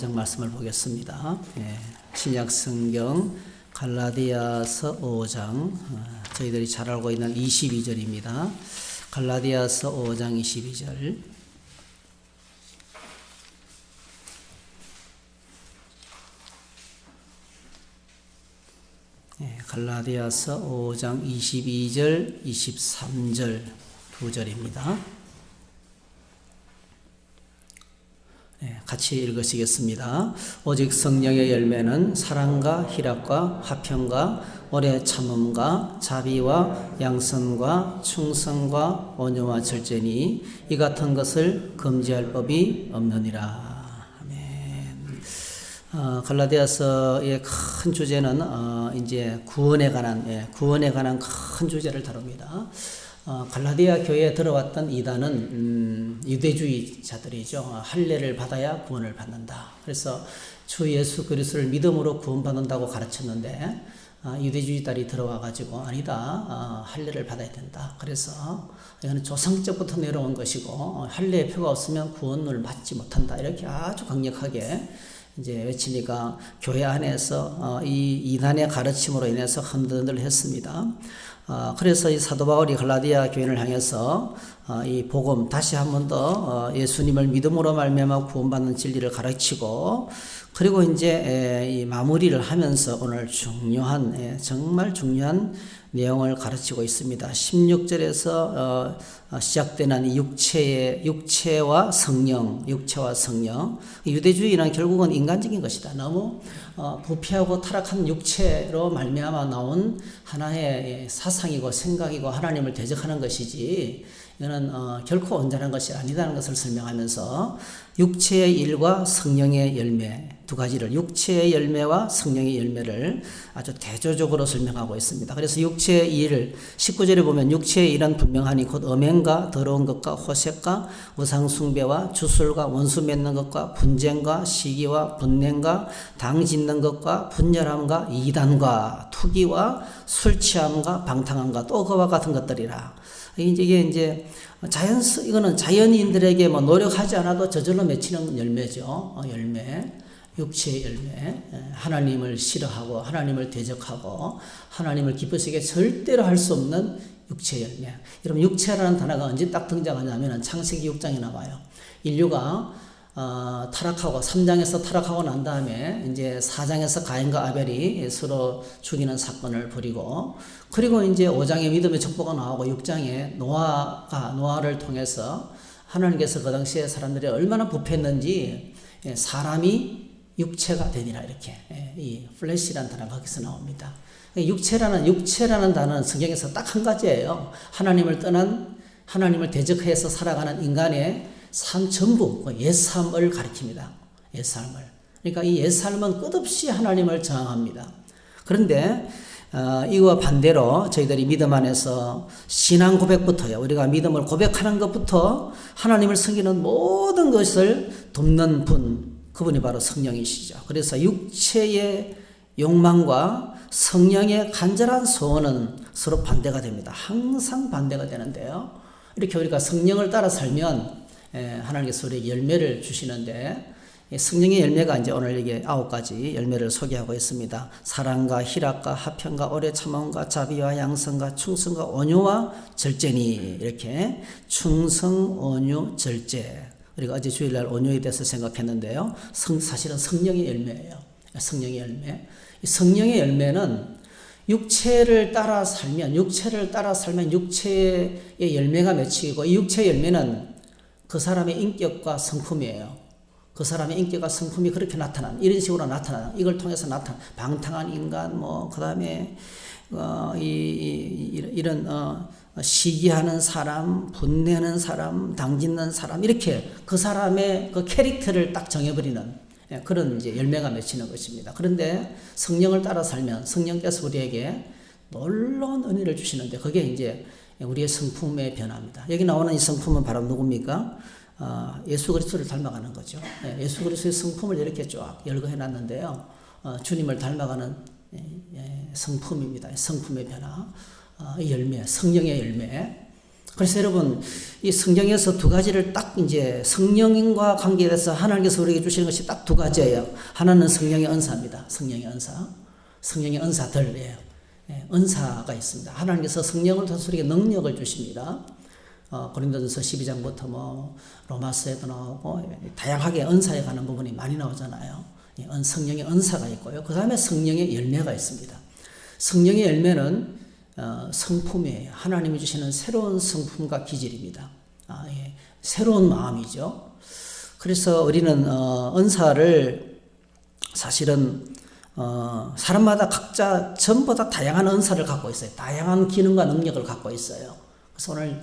말씀을 보겠습니다. 신약 성경 갈라디아서 5장, 저희들이 잘 알고 있는 22절입니다. 갈라디아서 5장 22절. 갈라디아서 5장 22절, 23절 두 절입니다. 같이 읽으시겠습니다. 오직 성령의 열매는 사랑과 희락과 화평과 오래 참음과 자비와 양선과 충성과 온유와 절제니 이 같은 것을 금지할 법이 없느니라. 아멘. 갈라디아서의 큰 주제는 이제 구원에 관한 큰 주제를 다룹니다. 갈라디아 교회에 들어왔던 이단은 유대주의자들이죠. 할례를 받아야 구원을 받는다. 그래서 주 예수 그리스도를 믿음으로 구원받는다고 가르쳤는데 유대주의자들이 들어와가지고 아니다. 할례를 받아야 된다. 그래서 이거는 조상적부터 내려온 것이고 할례의 표가 없으면 구원을 받지 못한다. 이렇게 아주 강력하게 이제 외치니까 교회 안에서 이 이단의 가르침으로 인해서 흔들흔들했습니다. 그래서 이 사도 바울이 갈라디아 교회를 향해서 이 복음 다시 한 번 더 예수님을 믿음으로 말미암아 구원받는 진리를 가르치고 그리고 이제 이 마무리를 하면서 오늘 정말 중요한 내용을 가르치고 있습니다. 16절에서 시작되는 이 육체와 성령. 유대주의는 결국은 인간적인 것이다. 너무 부패하고 타락한 육체로 말미암아 나온 하나의 사상이고 생각이고 하나님을 대적하는 것이지 이거는 결코 온전한 것이 아니다는 것을 설명하면서 육체의 일과 성령의 열매 두 가지를 육체의 열매와 성령의 열매를 아주 대조적으로 설명하고 있습니다. 그래서 육체의 일 19절에 보면 육체의 일은 분명하니 곧 음행과 더러운 것과 호색과 우상숭배와 주술과 원수 맺는 것과 분쟁과 시기와 분냉과 당 짓는 것과 분열함과 이단과 투기와 술 취함과 방탕함과 또 그와 같은 것들이라. 이게 이제 이거는 자연인들에게 뭐 노력하지 않아도 저절로 맺히는 열매죠. 열매. 육체의 열매. 하나님을 싫어하고 하나님을 대적하고 하나님을 기쁘시게 절대로 할 수 없는 육체의 열매. 여러분 육체라는 단어가 언제 딱 등장하냐면 창세기 6장에 나와요. 인류가 타락하고 3장에서 타락하고 난 다음에 이제 4장에서 가인과 아벨이 서로 죽이는 사건을 벌이고 그리고 이제 5장에 믿음의 척보가 나오고 6장에 노아를 통해서 하나님께서 그 당시에 사람들이 얼마나 부패했는지 사람이 육체가 되니라 이렇게 이 플래시라는 단어가 거기서 나옵니다. 육체라는 단어는 성경에서 딱 한 가지예요. 하나님을 떠난 하나님을 대적해서 살아가는 인간의 삶 전부 옛삶을 가리킵니다. 옛삶을. 그러니까 이 옛삶은 끝없이 하나님을 저항합니다. 그런데 이와 반대로 저희들이 믿음 안에서 신앙 고백부터요. 우리가 믿음을 고백하는 것부터 하나님을 섬기는 모든 것을 돕는 그분이 바로 성령이시죠. 그래서 육체의 욕망과 성령의 간절한 소원은 서로 반대가 됩니다. 항상 반대가 되는데요. 이렇게 우리가 성령을 따라 살면 하나님께서 우리에게 열매를 주시는데 성령의 열매가 이제 오늘 이게 9가지 열매를 소개하고 있습니다. 사랑과 희락과 화평과 오래 참음과 자비와 양선과 충성과 온유와 절제니 이렇게 충성, 온유, 절제. 우리가 어제 주일날 온유에 대해서 생각했는데요. 사실은 성령의 열매예요. 성령의 열매. 성령의 열매는 육체를 따라 살면 육체의 열매가 맺히고 이 육체의 열매는 그 사람의 인격과 성품이에요. 그 사람의 인격과 성품이 그렇게 이런 식으로 나타나는, 이걸 통해서 나타나는, 방탕한 인간, 그 다음에, 이런, 시기하는 사람, 분내는 사람, 당짓는 사람, 이렇게 그 사람의 그 캐릭터를 딱 정해버리는 그런 이제 열매가 맺히는 것입니다. 그런데 성령을 따라 살면 성령께서 우리에게 놀라운 은혜를 주시는데 그게 이제 우리의 성품의 변화입니다. 여기 나오는 이 성품은 바로 누굽니까? 예수 그리스도를 닮아가는 거죠. 예수 그리스도의 성품을 이렇게 쫙 열거해 놨는데요. 주님을 닮아가는 성품입니다. 성품의 변화, 열매, 성령의 열매. 그래서 여러분, 이 성경에서 두 가지를 딱 이제 성령과 관계돼서 하나님께서 우리에게 주시는 것이 딱 두 가지예요. 하나는 성령의 은사입니다. 성령의 은사. 성령의 은사들이에요. 은사가 있습니다. 하나님께서 성령을 통해서 우리에게 능력을 주십니다. 고린도전서 12장부터 뭐 로마서에도 나오고 다양하게 은사에 관한 부분이 많이 나오잖아요. 성령의 은사가 있고요. 그 다음에 성령의 열매가 있습니다. 성령의 열매는 성품이에요. 하나님이 주시는 새로운 성품과 기질입니다. 새로운 마음이죠. 그래서 우리는 은사를 사실은 사람마다 각자 전부 다 다양한 은사를 갖고 있어요. 다양한 기능과 능력을 갖고 있어요. 그래서 오늘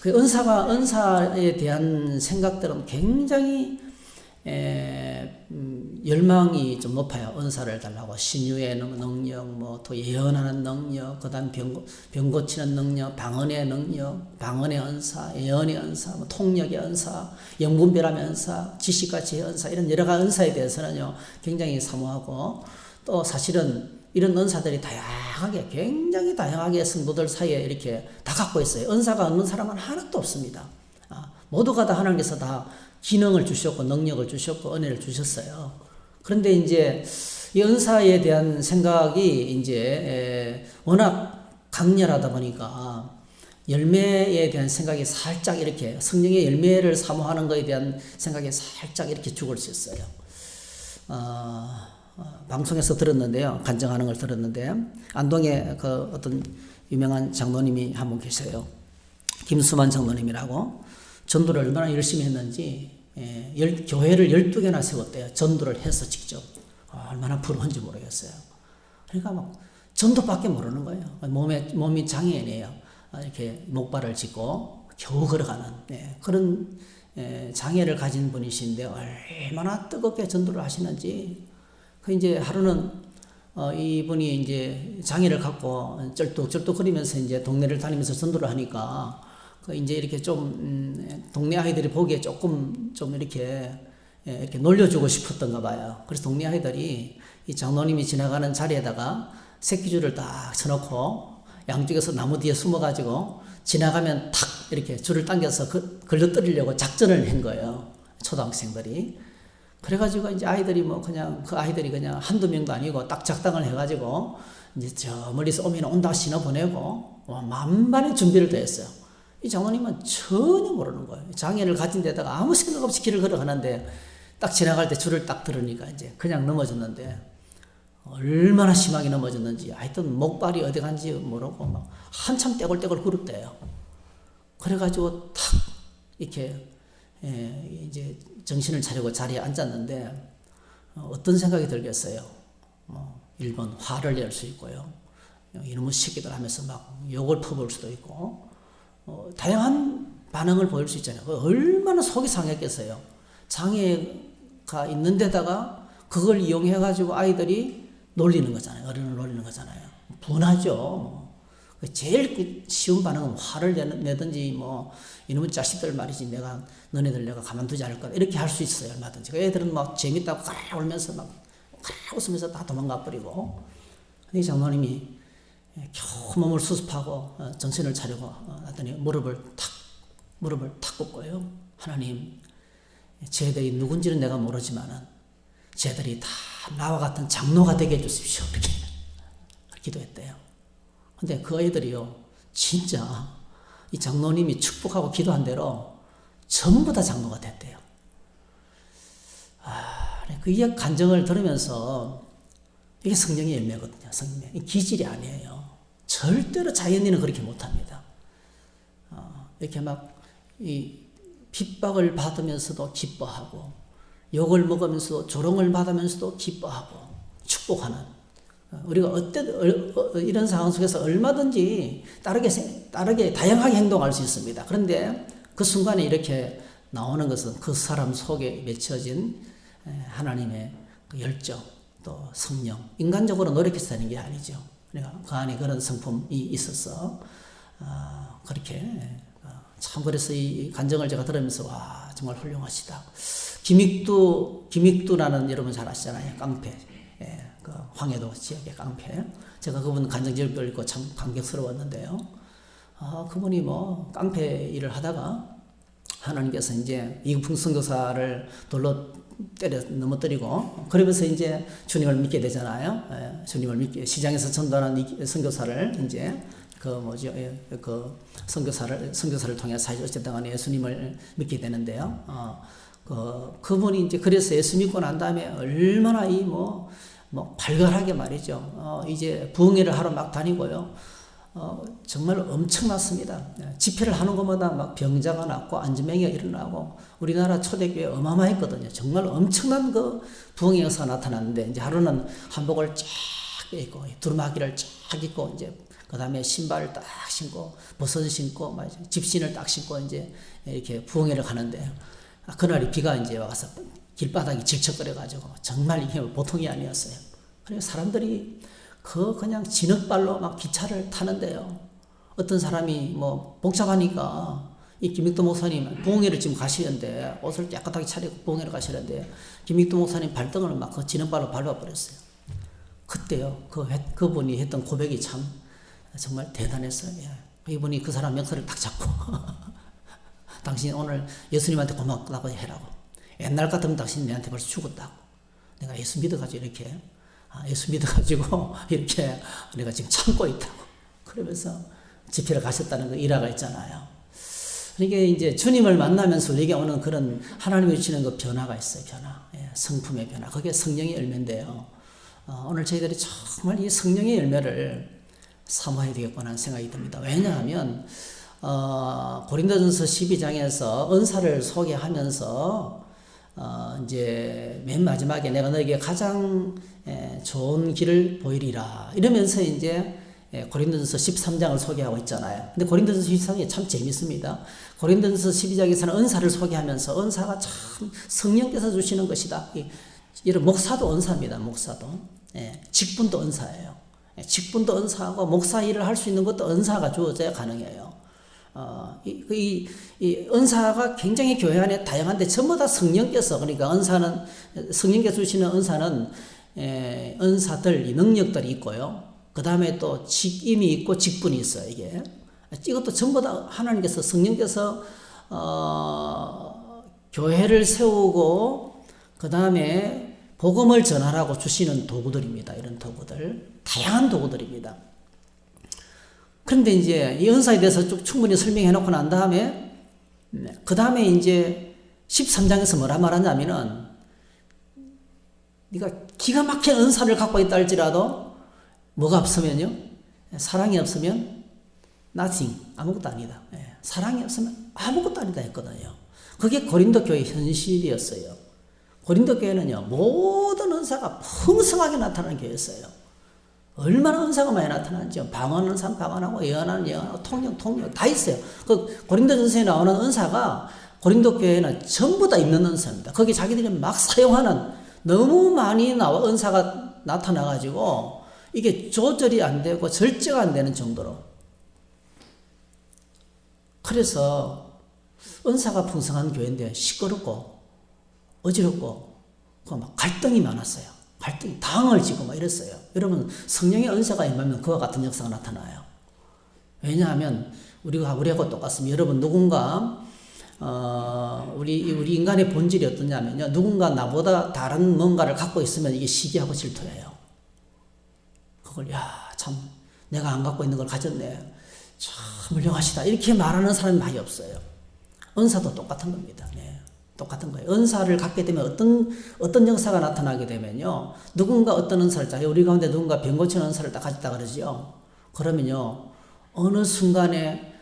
그 은사에 대한 생각들은 굉장히 열망이 좀 높아요. 은사를 달라고. 신유의 능력, 뭐 또 예언하는 능력, 그 다음 병 고치는 능력, 방언의 능력, 방언의 은사, 예언의 은사, 뭐 통역의 은사, 영분별함의 은사, 지식과 지혜의 은사, 이런 여러 가지 은사에 대해서는요, 굉장히 사모하고, 또 사실은 이런 은사들이 다양하게, 굉장히 다양하게 성도들 사이에 이렇게 다 갖고 있어요. 은사가 없는 사람은 하나도 없습니다. 모두가 다 하나님께서 다 기능을 주셨고, 능력을 주셨고, 은혜를 주셨어요. 그런데 이제 이 은사에 대한 생각이 이제 워낙 강렬하다 보니까 열매에 대한 생각이 살짝 이렇게 성령의 열매를 사모하는 것에 대한 생각이 살짝 이렇게 죽을 수 있어요. 방송에서 들었는데요. 간증하는 걸 들었는데, 안동에 그 어떤 유명한 장로님이 한 분 계세요. 김수만 장로님이라고. 전도를 얼마나 열심히 했는지, 교회를 12개나 세웠대요. 전도를 해서 직접. 얼마나 부러운지 모르겠어요. 그러니까 막 전도밖에 모르는 거예요. 몸이 장애인이에요. 이렇게 목발을 짚고 겨우 걸어가는 그런 장애를 가진 분이신데 얼마나 뜨겁게 전도를 하시는지. 그 이제 하루는 이분이 이제 장애를 갖고 쩔뚝쩔뚝거리면서 이제 동네를 다니면서 전도를 하니까 그 이제 이렇게 좀 동네 아이들이 보기에 조금 좀 이렇게 놀려주고 싶었던가 봐요. 그래서 동네 아이들이 이 장로님이 지나가는 자리에다가 새끼줄을 딱 쳐놓고 양쪽에서 나무 뒤에 숨어가지고 지나가면 탁 이렇게 줄을 당겨서 걸러뜨리려고 작전을 한 거예요. 초등학생들이. 그래가지고 이제 아이들이 뭐 그냥 그 아이들이 그냥 한두 명도 아니고 딱 작당을 해가지고 이제 저 멀리서 오면 온다 신호 보내고 만반의 준비를 다 했어요. 이 장로님은 전혀 모르는 거예요. 장애를 가진 데다가 아무 생각 없이 길을 걸어가는데 딱 지나갈 때 줄을 딱 들으니까 이제 그냥 넘어졌는데 얼마나 심하게 넘어졌는지 하여튼 목발이 어디 간지 모르고 막 한참 떼굴떼굴 굴었대요. 그래가지고 탁 이렇게 이제 정신을 차리고 자리에 앉았는데 어떤 생각이 들겠어요. 1번 화를 낼 수 있고요. 이놈의 새끼들 하면서 막 욕을 퍼부을 수도 있고 다양한 반응을 보일 수 있잖아요. 얼마나 속이 상했겠어요. 장애가 있는 데다가 그걸 이용해가지고 아이들이 놀리는 거잖아요. 어른을 놀리는 거잖아요. 분하죠. 제일 쉬운 반응은 화를 내든지 뭐 이놈의 자식들 말이지 너네들 내가 가만두지 않을 거다 이렇게 할 수 있어요. 얼마든지. 그 애들은 막 재밌다고 가라 울면서 막 가라 웃으면서 다 도망가 버리고. 이 장로님이 겨우 몸을 수습하고 정신을 차리고 하더니 무릎을 탁 꿇고요. 하나님, 쟤들이 누군지는 내가 모르지만은 쟤들이 다 나와 같은 장로가 되게 해주십시오. 이렇게 기도했대요. 근데 그 아이들이요, 진짜 이 장로님이 축복하고 기도한 대로 전부 다 장로가 됐대요. 그 간증을 들으면서 이게 성령의 열매거든요. 성령. 기질이 아니에요. 절대로 자연인은 그렇게 못합니다. 이렇게 막 이 핍박을 받으면서도 기뻐하고 욕을 먹으면서도 조롱을 받으면서도 기뻐하고 축복하는 우리가 이런 상황 속에서 얼마든지 다르게 다양하게 행동할 수 있습니다. 그런데 그 순간에 이렇게 나오는 것은 그 사람 속에 맺혀진 하나님의 그 열정 또 성령, 인간적으로 노력해서 되는 게 아니죠. 그러니까 그 안에 그런 성품이 있어서 그렇게 참 그래서 이 간증을 제가 들으면서 와 정말 훌륭하시다. 김익두라는 여러분 잘 아시잖아요. 깡패. 그 황해도 지역의 깡패. 제가 그분 간증 읽고 참 감격스러웠는데요. 그분이 뭐 깡패 일을 하다가 하나님께서 이제 이국풍 선교사를 돌로 때려 넘어뜨리고 그러면서 이제 주님을 믿게 되잖아요. 주님을 믿게 시장에서 전도하는 선교사를 이제 그 선교사를 통해서 어쨌든 간에 예수님을 믿게 되는데요. 그분이 이제 그래서 예수 믿고 난 다음에 얼마나 발걸하게 말이죠. 이제 부흥회를 하러 막 다니고요. 정말 엄청났습니다. 집회를 하는 것마다 막 병자가 낫고 안전병이가 일어나고 우리나라 초대교회 어마어마했거든요. 정말 엄청난 그 부흥의 역사가 나타났는데 이제 하루는 한복을 쫙 입고 두루마기를 쫙 입고 이제 그 다음에 신발을 딱 신고 버섯 신고 집신을 딱 신고 이제 이렇게 부흥회를 가는데 그날이 비가 이제 와서 길바닥이 질척거려가지고 정말 이게 보통이 아니었어요. 그래서 사람들이 그냥 진흙발로 막 기차를 타는데요. 어떤 사람이 복잡하니까 이 김익도 목사님 부흥회를 지금 가시는데 옷을 깨끗하게 차리고 부흥회를 가시는데 김익도 목사님 발등을 막 그 진흙발로 밟아버렸어요. 그때요. 그분이 했던 고백이 참 정말 대단했어요. 이분이 그 사람 명사를 딱 잡고 당신이 오늘 예수님한테 고맙다고 해라고. 옛날 같으면 당신이 내한테 벌써 죽었다고. 내가 예수 믿어가지고 이렇게 예수 믿어가지고 이렇게 내가 지금 참고 있다고. 그러면서 집회를 가셨다는 그 일화가 있잖아요. 이게 이제 주님을 만나면서 우리에게 오는 그런 하나님이 주시는 그 변화가 있어요. 변화. 성품의 변화. 그게 성령의 열매인데요. 오늘 저희들이 정말 이 성령의 열매를 사모해야 되겠구나 하는 생각이 듭니다. 왜냐하면 고린도전서 12장에서 은사를 소개하면서 이제 맨 마지막에 내가 너에게 가장 좋은 길을 보이리라 이러면서 이제 고린도전서 13장을 소개하고 있잖아요. 근데 고린도전서 13장이 참 재밌습니다. 고린도전서 12장에서는 은사를 소개하면서 은사가 참 성령께서 주시는 것이다. 이런 목사도 은사입니다. 목사도 직분도 은사예요. 직분도 은사하고 목사 일을 할 수 있는 것도 은사가 주어져야 가능해요. 이 은사가 굉장히 교회 안에 다양한데 전부 다 성령께서 그러니까 성령께서 주시는 은사는 은사들, 이 능력들이 있고요. 그 다음에 또 직임이 있고 직분이 있어요. 이것도 전부 다 하나님께서 성령께서 교회를 세우고 그 다음에 복음을 전하라고 주시는 도구들입니다. 이런 도구들. 다양한 도구들입니다. 그런데 이제 이 은사에 대해서 쭉 충분히 설명해 놓고 난 다음에, 그 다음에 이제 13장에서 뭐라 말하냐면은, 네가 기가 막힌 은사를 갖고 있다 할지라도, 뭐가 없으면요? 사랑이 없으면, nothing. 아무것도 아니다. 사랑이 없으면 아무것도 아니다 했거든요. 그게 고린도 교회 현실이었어요. 고린도 교회는요, 모든 은사가 풍성하게 나타나는 교회였어요. 얼마나 은사가 많이 나타나는지요. 방언하는 사람 방언하고, 예언하는 예언하고, 통역 다 있어요. 그 고린도전서에 나오는 은사가 고린도 교회는 전부 다 있는 은사입니다. 거기 자기들이 막 사용하는 너무 많이 은사가 나타나가지고 이게 조절이 안 되고 절제가 안 되는 정도로. 그래서 은사가 풍성한 교회인데 시끄럽고 어지럽고 막 갈등이 많았어요. 갈등이 당을 지고 막 이랬어요. 여러분 성령의 은사가 임하면 그와 같은 역사가 나타나요. 왜냐하면 우리하고 똑같습니다. 여러분 누군가 우리 인간의 본질이 어떠냐면요. 누군가 나보다 다른 뭔가를 갖고 있으면 이게 시기하고 질투해요. 그걸 참 내가 안 갖고 있는 걸 가졌네. 참 훌륭하시다. 이렇게 말하는 사람이 많이 없어요. 은사도 똑같은 겁니다. 똑같은 거예요. 은사를 갖게 되면 어떤 역사가 나타나게 되면요. 누군가 어떤 은사를 우리 가운데 누군가 병 고치는 은사를 딱 가졌다 그러죠. 그러면요. 어느 순간에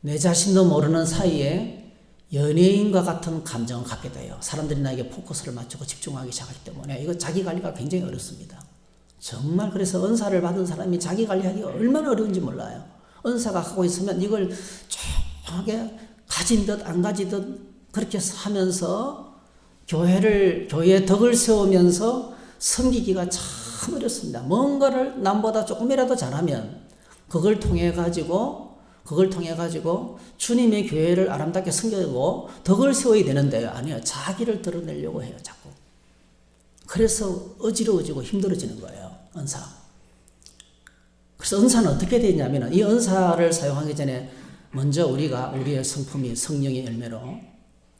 내 자신도 모르는 사이에 연예인과 같은 감정을 갖게 돼요. 사람들이 나에게 포커스를 맞추고 집중하기 시작하기 때문에 이거 자기 관리가 굉장히 어렵습니다. 정말 그래서 은사를 받은 사람이 자기 관리하기가 얼마나 어려운지 몰라요. 은사가 갖고 있으면 이걸 조용하게 가진 듯 안 가지듯 그렇게 하면서 교회의 덕을 세우면서 섬기기가 참 어렵습니다. 뭔가를 남보다 조금이라도 잘하면 그걸 통해 가지고 주님의 교회를 아름답게 섬기고 덕을 세워야 되는데 아니요. 자기를 드러내려고 해요. 자꾸. 그래서 어지러워지고 힘들어지는 거예요. 은사. 그래서 은사는 어떻게 되냐면 이 은사를 사용하기 전에 먼저 우리의 성품이 성령의 열매로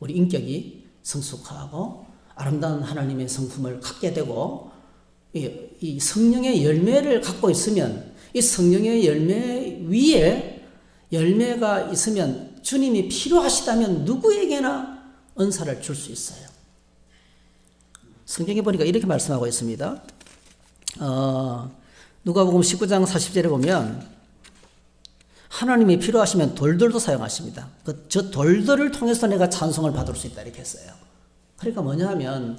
우리 인격이 성숙하고 아름다운 하나님의 성품을 갖게 되고 이 성령의 열매를 갖고 있으면 이 성령의 열매 위에 열매가 있으면 주님이 필요하시다면 누구에게나 은사를 줄 수 있어요. 성경에 보니까 이렇게 말씀하고 있습니다. 누가복음 19장 40절에 보면 하나님이 필요하시면 돌들도 사용하십니다. 저 돌들을 통해서 내가 찬송을 받을 수 있다 이렇게 했어요. 그러니까 뭐냐 하면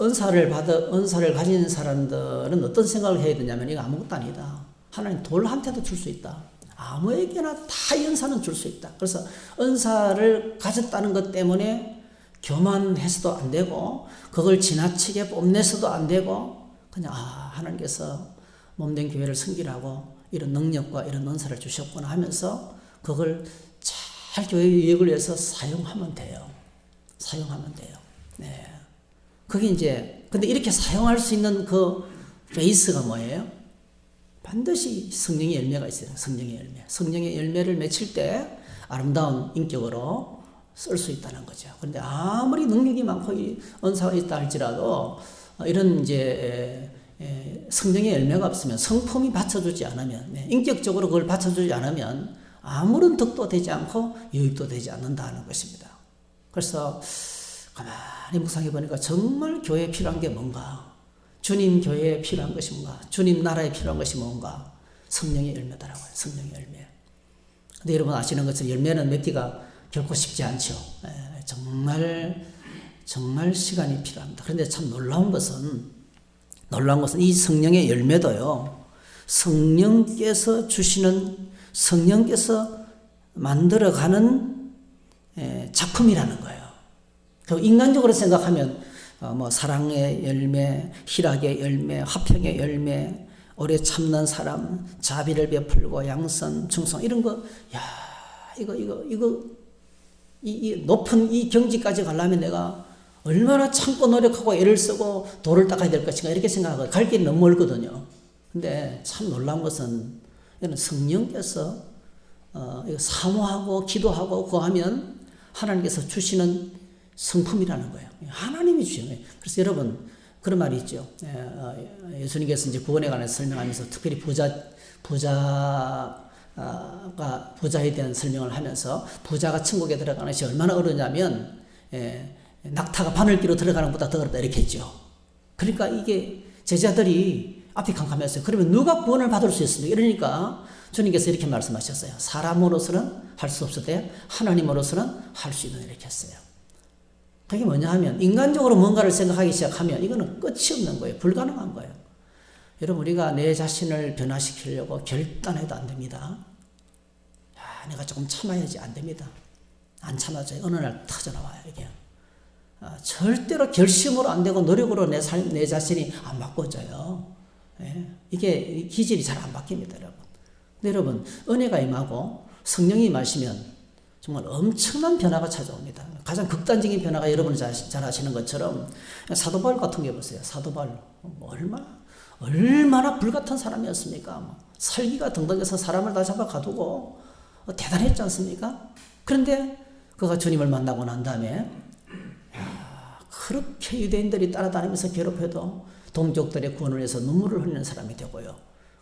은사를 가진 사람들은 어떤 생각을 해야 되냐면 이거 아무것도 아니다. 하나님 돌한테도 줄 수 있다. 아무에게나 다 은사는 줄 수 있다. 그래서 은사를 가졌다는 것 때문에 교만해서도 안 되고 그걸 지나치게 뽐내서도 안 되고 그냥 하나님께서 몸된 교회를 섬기라고 이런 능력과 이런 은사를 주셨구나 하면서 그걸 잘 교회의 유익을 위해서 사용하면 돼요. 사용하면 돼요. 네. 그게 이제 근데 이렇게 사용할 수 있는 그 베이스가 뭐예요? 반드시 성령의 열매가 있어요. 성령의 열매. 성령의 열매를 맺힐 때 아름다운 인격으로 쓸 수 있다는 거죠. 그런데 아무리 능력이 많고 은사가 있다 할지라도 이런 이제 성령의 열매가 없으면 성품이 받쳐주지 않으면 인격적으로 그걸 받쳐주지 않으면 아무런 덕도 되지 않고 유익도 되지 않는다는 것입니다. 그래서 가만히 묵상해 보니까 정말 교회에 필요한 게 뭔가, 주님 교회에 필요한 것이 뭔가, 주님 나라에 필요한 것이 뭔가, 성령의 열매더라고요. 성령의 열매. 근데 여러분 아시는 것처럼 열매는 맺기가 결코 쉽지 않죠. 정말 시간이 필요합니다. 그런데 참 놀라운 것은 이 성령의 열매도요, 성령께서 주시는, 성령께서 만들어가는 작품이라는 거예요. 인간적으로 생각하면 뭐 사랑의 열매, 희락의 열매, 화평의 열매, 오래 참는 사람, 자비를 베풀고 양선, 충성 이런 거, 이 높은 이 경지까지 가려면 내가 얼마나 참고 노력하고 애를 쓰고 돌을 닦아야 될 것인가 이렇게 생각하고 갈 길이 너무 멀거든요. 근데 참 놀라운 것은 이건 성령께서 이거 사모하고 기도하고 구하면 하나님께서 주시는 성품이라는 거예요. 하나님이 주시는 거예요. 그래서 여러분 그런 말이 있죠. 예수님께서 이제 구원에 관해서 설명하면서 특별히 부자에 대한 설명을 하면서 부자가 천국에 들어가는 것이 얼마나 어려냐면 낙타가 바늘기로 들어가는 것보다 더 어렵다 이렇게 했죠. 그러니까 이게 제자들이 앞에 캄캄했어요. 그러면 누가 구원을 받을 수 있습니까? 이러니까 주님께서 이렇게 말씀하셨어요. 사람으로서는 할 수 없으되 하나님으로서는 할 수 있는 이렇게 했어요. 그게 뭐냐 하면 인간적으로 뭔가를 생각하기 시작하면 이거는 끝이 없는 거예요. 불가능한 거예요. 여러분 우리가 내 자신을 변화시키려고 결단해도 안 됩니다. 내가 조금 참아야지 안 됩니다. 안 참아져요. 어느 날 터져나와요. 이게 절대로 결심으로 안 되고 노력으로 내 자신이 안 바꿔져요. 이게 기질이 잘 안 바뀝니다. 여러분. 근데 여러분 은혜가 임하고 성령이 임하시면 정말 엄청난 변화가 찾아옵니다. 가장 극단적인 변화가 여러분이 잘 아시는 것처럼 사도 바울 같은 게 보세요. 사도 바울 얼마나 불같은 사람이었습니까? 살기가 등등해서 사람을 다 잡아 가두고 대단했지 않습니까? 그런데 그가 주님을 만나고 난 다음에 그렇게 유대인들이 따라다니면서 괴롭혀도 동족들의 구원을 위해서 눈물을 흘리는 사람이 되고요.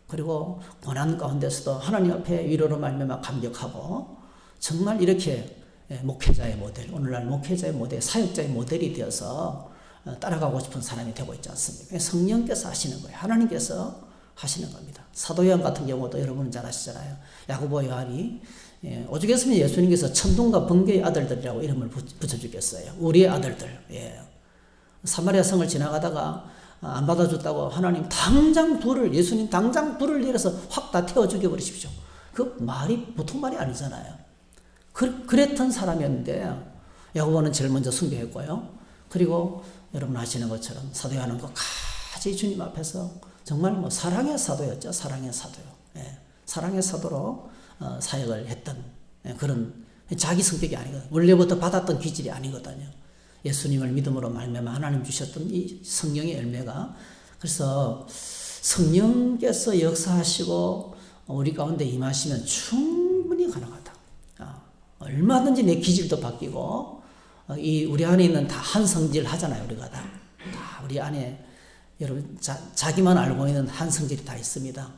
그리고 고난 가운데서도 하나님 앞에 위로로 말미암아 감격하고 정말 이렇게 목회자의 모델, 오늘날 목회자의 모델, 사역자의 모델이 되어서 따라가고 싶은 사람이 되고 있지 않습니까? 성령께서 하시는 거예요. 하나님께서 하시는 겁니다. 사도 요한 같은 경우도 여러분은 잘 아시잖아요. 야고보 요한이 오죽했으면 예수님께서 천둥과 번개의 아들들이라고 이름을 붙여주겠어요. 우리의 아들들. 사마리아 성을 지나가다가 안 받아줬다고 하나님 예수님 당장 불을 내려서 확 다 태워 죽여버리십시오. 그 말이 보통 말이 아니잖아요. 그랬던 사람이었는데 야고보는 제일 먼저 숭배했고요. 그리고 여러분 아시는 것처럼 사도 요한은 끝까지 주님 앞에서 정말 뭐 사랑의 사도였죠. 사랑의 사도요. 사랑의 사도로 사역을 했던 그런 자기 성격이 아니거든요. 원래부터 받았던 기질이 아니거든요. 예수님을 믿음으로 말미암아 하나님 주셨던 이 성령의 열매가 그래서 성령께서 역사하시고 우리 가운데 임하시면 충분히 가능하다. 얼마든지 내 기질도 바뀌고 우리 안에 있는 다 한 성질 하잖아요. 우리가 다 우리 안에 여러분 자기만 알고 있는 한 성질이 다 있습니다.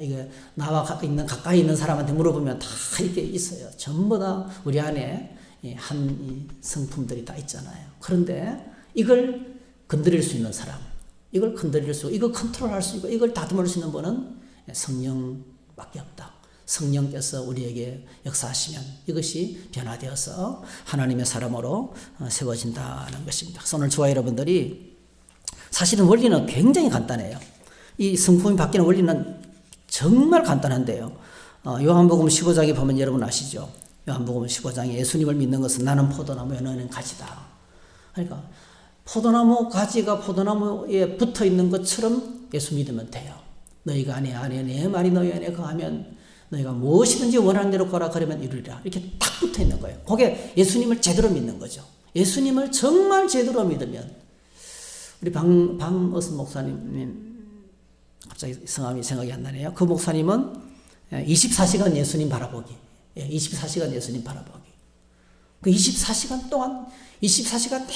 이게 나와 가까이 있는 사람한테 물어보면 다 이렇게 있어요. 전부 다 우리 안에 한 성품들이 다 있잖아요. 그런데 이걸 건드릴 수 있는 사람, 이걸 건드릴 수, 이걸 컨트롤할 수 있고, 이걸 다듬을 수 있는 분은 성령밖에 없다. 성령께서 우리에게 역사하시면 이것이 변화되어서 하나님의 사람으로 세워진다는 것입니다. 그래서 오늘 저와 여러분들이 사실은 원리는 굉장히 간단해요. 이 성품이 바뀌는 원리는 정말 간단한데요. 요한복음 15장에 보면 여러분 아시죠? 요한복음 15장에 예수님을 믿는 것은 나는 포도나무요 너희는 가지다. 그러니까 포도나무 가지가 포도나무에 붙어 있는 것처럼 예수 믿으면 돼요. 너희가 내 안에 내 말이 너희 안에 거하면 너희가 무엇이든지 원하는 대로 거라 그러면 이루리라. 이렇게 딱 붙어 있는 거예요. 그게 예수님을 제대로 믿는 거죠. 예수님을 정말 제대로 믿으면 우리 방어순 목사님 갑자기 성함이 생각이 안 나네요. 그 목사님은 24시간 예수님 바라보기. 24시간 예수님 바라보기. 그 24시간 동안 24시간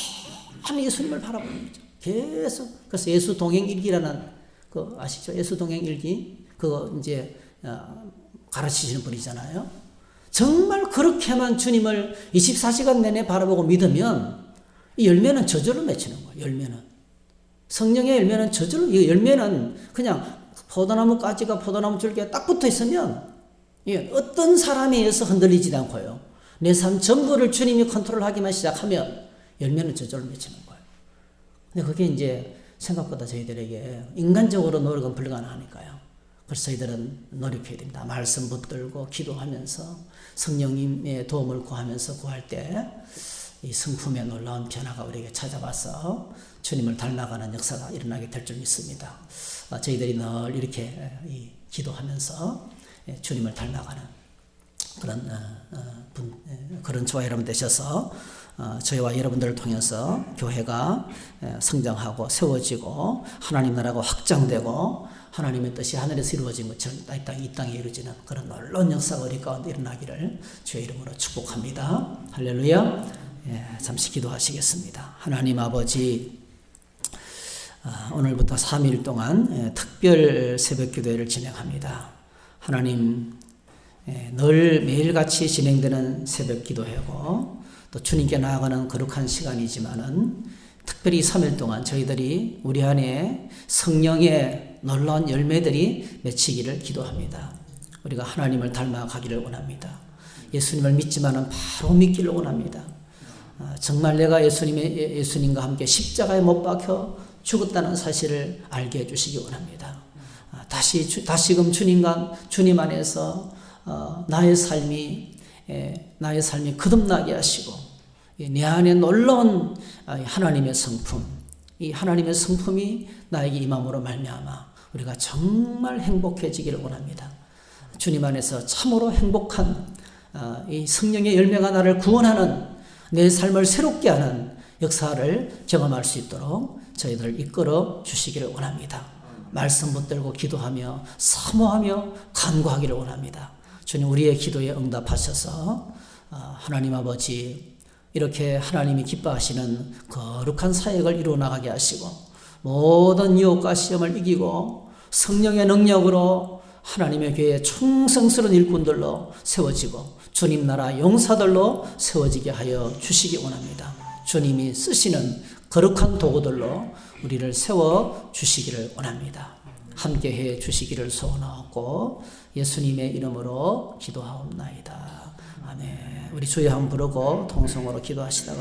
내내 예수님을 바라보는 거죠. 계속. 그래서 예수 동행 일기라는 그 아시죠? 예수 동행 일기. 그거 이제 가르치시는 분이잖아요. 정말 그렇게만 주님을 24시간 내내 바라보고 믿으면 이 열매는 저절로 맺히는 거예요. 열매는. 성령의 열매는 저절로, 이 열매는 그냥 포도나무 가지가 포도나무 줄기에 딱 붙어 있으면 어떤 사람에 의해서 흔들리지 않고요. 내 삶 전부를 주님이 컨트롤하기만 시작하면 열매는 저절로 맺히는 거예요. 근데 그게 이제 생각보다 저희들에게 인간적으로 노력은 불가능하니까요. 그래서 저희들은 노력해야 됩니다. 말씀 붙들고 기도하면서 성령님의 도움을 구하면서 구할 때 이 성품의 놀라운 변화가 우리에게 찾아와서 주님을 닮아가는 역사가 일어나게 될 줄 믿습니다. 저희들이 늘 이렇게 기도하면서 주님을 닮아가는 그런 저와 여러분 되셔서 저희와 여러분들을 통해서 교회가 성장하고 세워지고 하나님 나라가 확장되고 하나님의 뜻이 하늘에서 이루어진 것처럼 이 땅에 이루어지는 그런 놀라운 역사가 우리 가운데 일어나기를 주의 이름으로 축복합니다. 할렐루야. 잠시 기도하시겠습니다. 하나님 아버지, 오늘부터 3일 동안 특별 새벽 기도회를 진행합니다. 하나님, 늘 매일같이 진행되는 새벽 기도회고 또 주님께 나아가는 거룩한 시간이지만은 특별히 3일 동안 저희들이 우리 안에 성령의 놀라운 열매들이 맺히기를 기도합니다. 우리가 하나님을 닮아가기를 원합니다. 예수님을 믿지만은 바로 믿기를 원합니다. 정말 내가 예수님과 함께 십자가에 못 박혀 죽었다는 사실을 알게 해주시기 원합니다. 다시금 주님 안에서 나의 삶이 거듭나게 하시고 내 안에 놀라운 하나님의 성품, 이 하나님의 성품이 나에게 임함으로 말미암아 우리가 정말 행복해지기를 원합니다. 주님 안에서 참으로 행복한 이 성령의 열매가 나를 구원하는 내 삶을 새롭게 하는 역사를 경험할 수 있도록 저희들을 이끌어 주시기를 원합니다. 말씀 붙들고 기도하며 사모하며 간구하기를 원합니다. 주님 우리의 기도에 응답하셔서 하나님 아버지 이렇게 하나님이 기뻐하시는 거룩한 사역을 이루어 나가게 하시고 모든 유혹과 시험을 이기고 성령의 능력으로 하나님의 교회에 충성스러운 일꾼들로 세워지고 주님 나라 용사들로 세워지게 하여 주시기 원합니다. 주님이 쓰시는 거룩한 도구들로 우리를 세워 주시기를 원합니다. 함께해 주시기를 소원하고 예수님의 이름으로 기도하옵나이다. 아멘. 우리 주여 한번 부르고 통성으로 기도하시다가